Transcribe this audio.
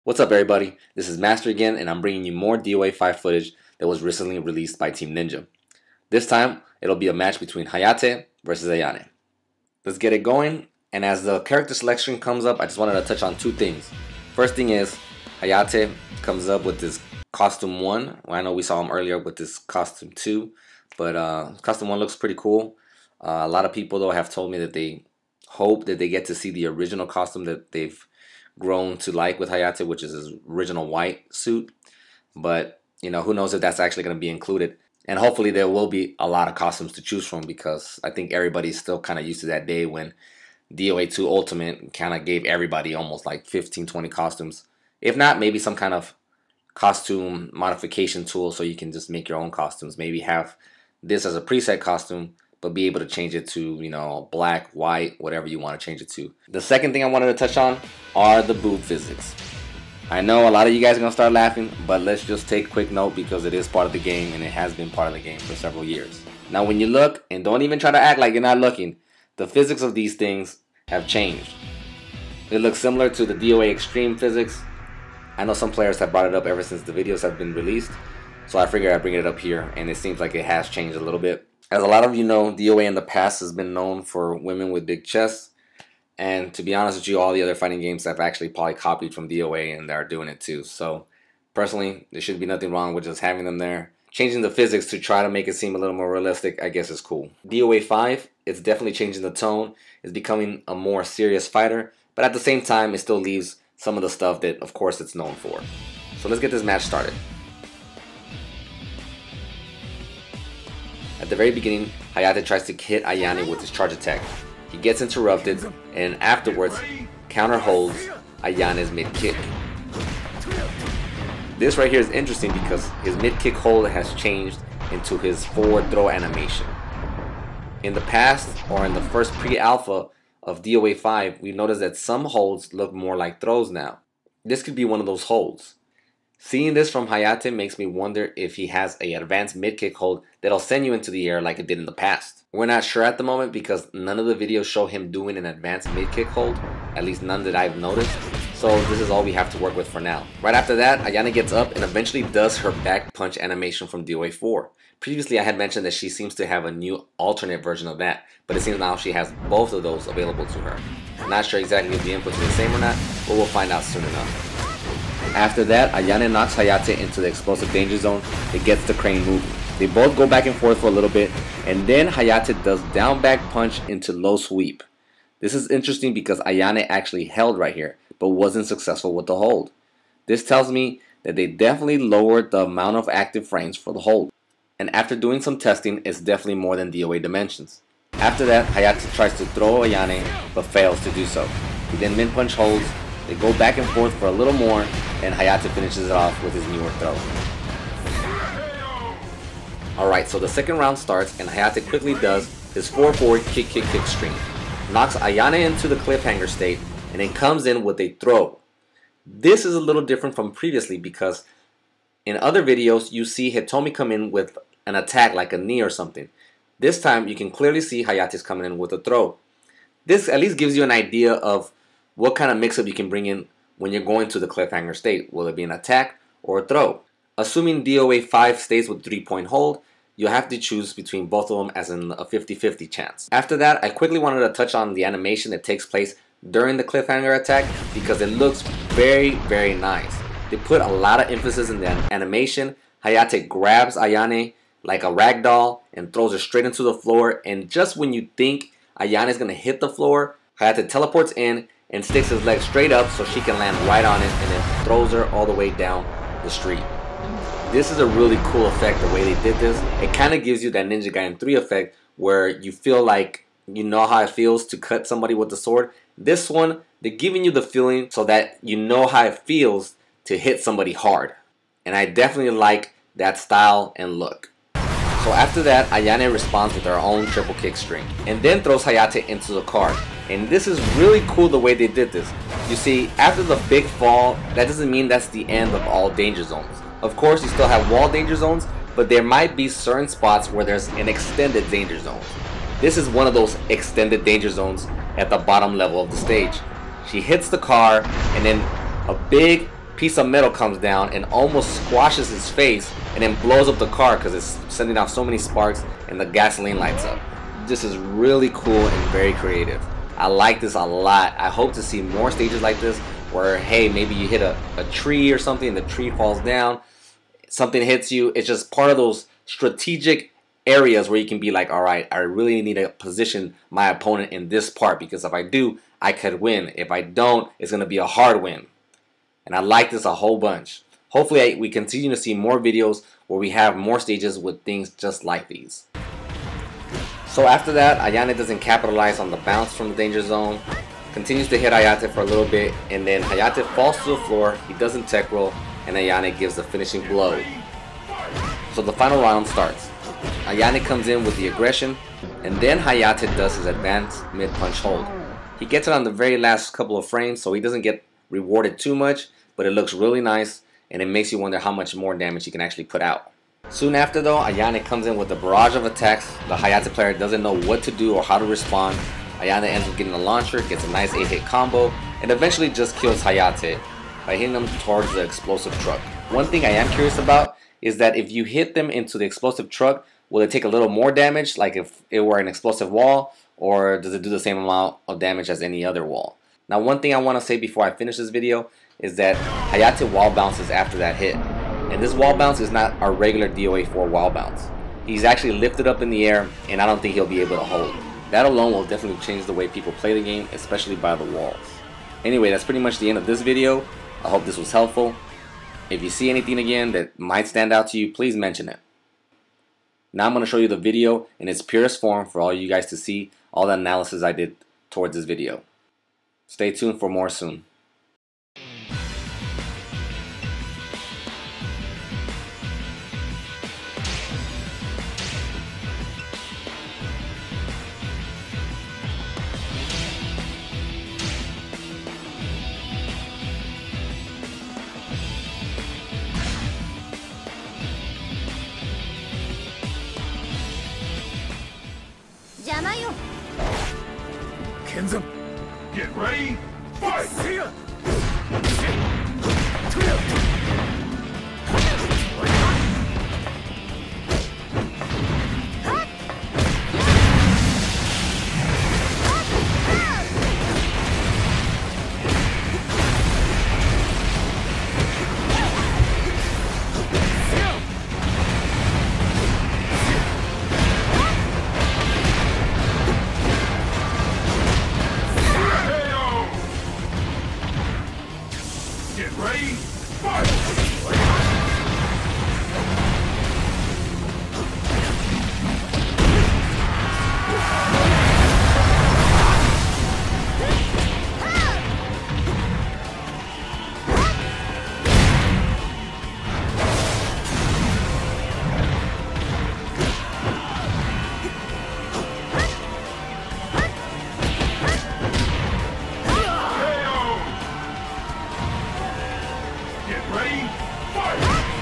What's up everybody, this is Master again and I'm bringing you more DOA5 footage that was recently released by Team Ninja. This time, it'll be a match between Hayate versus Ayane. Let's get it going, and as the character selection comes up, I just wanted to touch on two things. First thing is, Hayate comes up with this costume 1. Well, I know we saw him earlier with this costume 2, but costume 1 looks pretty cool. A lot of people though have told me that they hope that they get to see the original costume that they've grown to like with Hayate, which is his original white suit. But you know, who knows if that's actually going to be included. And hopefully there will be a lot of costumes to choose from, because I think everybody's still kind of used to that day when DOA2 Ultimate kind of gave everybody almost like 15-20 costumes. If not, maybe some kind of costume modification tool so you can just make your own costumes. Maybe have this as a preset costume, but be able to change it to, you know, black, white, whatever you want to change it to. The second thing I wanted to touch on are the boob physics. I know a lot of you guys are going to start laughing, but let's just take quick note because it is part of the game and it has been part of the game for several years. Now when you look, and don't even try to act like you're not looking, the physics of these things have changed. It looks similar to the DOA Extreme physics. I know some players have brought it up ever since the videos have been released, so I figured I'd bring it up here, and it seems like it has changed a little bit. As a lot of you know, DOA in the past has been known for women with big chests. And to be honest with you, all the other fighting games have actually probably copied from DOA and they're doing it too. So personally, there should be nothing wrong with just having them there. Changing the physics to try to make it seem a little more realistic, I guess is cool. DOA5, it's definitely changing the tone. It's becoming a more serious fighter. But at the same time, it still leaves some of the stuff that, of course, it's known for. So let's get this match started. At the very beginning, Hayate tries to hit Ayane with his charge attack. He gets interrupted, and afterwards, counter holds Ayane's mid-kick. This right here is interesting because his mid-kick hold has changed into his forward throw animation. In the past, or in the first pre-alpha of DOA5, we noticed that some holds look more like throws now. This could be one of those holds. Seeing this from Hayate makes me wonder if he has an advanced mid-kick hold that'll send you into the air like it did in the past. We're not sure at the moment because none of the videos show him doing an advanced mid-kick hold, at least none that I've noticed, so this is all we have to work with for now. Right after that, Ayane gets up and eventually does her back punch animation from DOA4. Previously I had mentioned that she seems to have a new alternate version of that, but it seems now she has both of those available to her. I'm not sure exactly if the inputs are the same or not, but we'll find out soon enough. After that, Ayane knocks Hayate into the explosive danger zone. It gets the crane moving. They both go back and forth for a little bit, and then Hayate does down back punch into low sweep. This is interesting because Ayane actually held right here, but wasn't successful with the hold. This tells me that they definitely lowered the amount of active frames for the hold. And after doing some testing, it's definitely more than DOA dimensions. After that, Hayate tries to throw Ayane, but fails to do so. He then min punch holds. They go back and forth for a little more, and Hayate finishes it off with his newer throw. Alright, so the second round starts, and Hayate quickly does his 4-forward kick string. Knocks Ayane into the cliffhanger state, and then comes in with a throw. This is a little different from previously because in other videos, you see Hitomi come in with an attack like a knee or something. This time, you can clearly see Hayate's coming in with a throw. This at least gives you an idea of what kind of mix-up you can bring in when you're going to the cliffhanger state. Will it be an attack or a throw? Assuming DOA5 stays with 3-point hold, you'll have to choose between both of them as in a 50-50 chance. After that, I quickly wanted to touch on the animation that takes place during the cliffhanger attack because it looks very, very nice. They put a lot of emphasis in the animation. Hayate grabs Ayane like a rag doll and throws her straight into the floor, and just when you think Ayane is going to hit the floor, Hayate teleports in and sticks his leg straight up so she can land right on it, and then throws her all the way down the street. This is a really cool effect the way they did this. It kind of gives you that Ninja Gaiden 3 effect where you feel like you know how it feels to cut somebody with the sword. This one, they're giving you the feeling so that you know how it feels to hit somebody hard. And I definitely like that style and look. So after that, Ayane responds with her own triple kick string and then throws Hayate into the car. And this is really cool the way they did this. You see, after the big fall, that doesn't mean that's the end of all danger zones. Of course, you still have wall danger zones, but there might be certain spots where there's an extended danger zone. This is one of those extended danger zones at the bottom level of the stage. She hits the car, and then a big piece of metal comes down and almost squashes his face and then blows up the car because it's sending off so many sparks and the gasoline lights up. This is really cool and very creative. I like this a lot. I hope to see more stages like this where, hey, maybe you hit a tree or something and the tree falls down, something hits you. It's just part of those strategic areas where you can be like, all right, I really need to position my opponent in this part because if I do, I could win. If I don't, it's going to be a hard win. And I like this a whole bunch. Hopefully we continue to see more videos where we have more stages with things just like these. So after that, Ayane doesn't capitalize on the bounce from the danger zone, continues to hit Hayate for a little bit, and then Hayate falls to the floor, he doesn't tech roll, and Ayane gives the finishing blow. So the final round starts. Ayane comes in with the aggression, and then Hayate does his advanced mid-punch hold. He gets it on the very last couple of frames, so he doesn't get rewarded too much, but it looks really nice, and it makes you wonder how much more damage he can actually put out. Soon after though, Ayane comes in with a barrage of attacks. The Hayate player doesn't know what to do or how to respond. Ayane ends up getting a launcher, gets a nice 8-hit combo, and eventually just kills Hayate by hitting him towards the explosive truck. One thing I am curious about is that if you hit them into the explosive truck, will it take a little more damage, like if it were an explosive wall, or does it do the same amount of damage as any other wall? Now one thing I want to say before I finish this video is that Hayate wall bounces after that hit. And this wall bounce is not our regular DOA4 wall bounce. He's actually lifted up in the air, and I don't think he'll be able to hold. That alone will definitely change the way people play the game, especially by the walls. Anyway, that's pretty much the end of this video. I hope this was helpful. If you see anything again that might stand out to you, please mention it. Now I'm going to show you the video in its purest form for all you guys to see all the analysis I did towards this video. Stay tuned for more soon. Get ready, fight! Get ready, fight! Get ready, fight!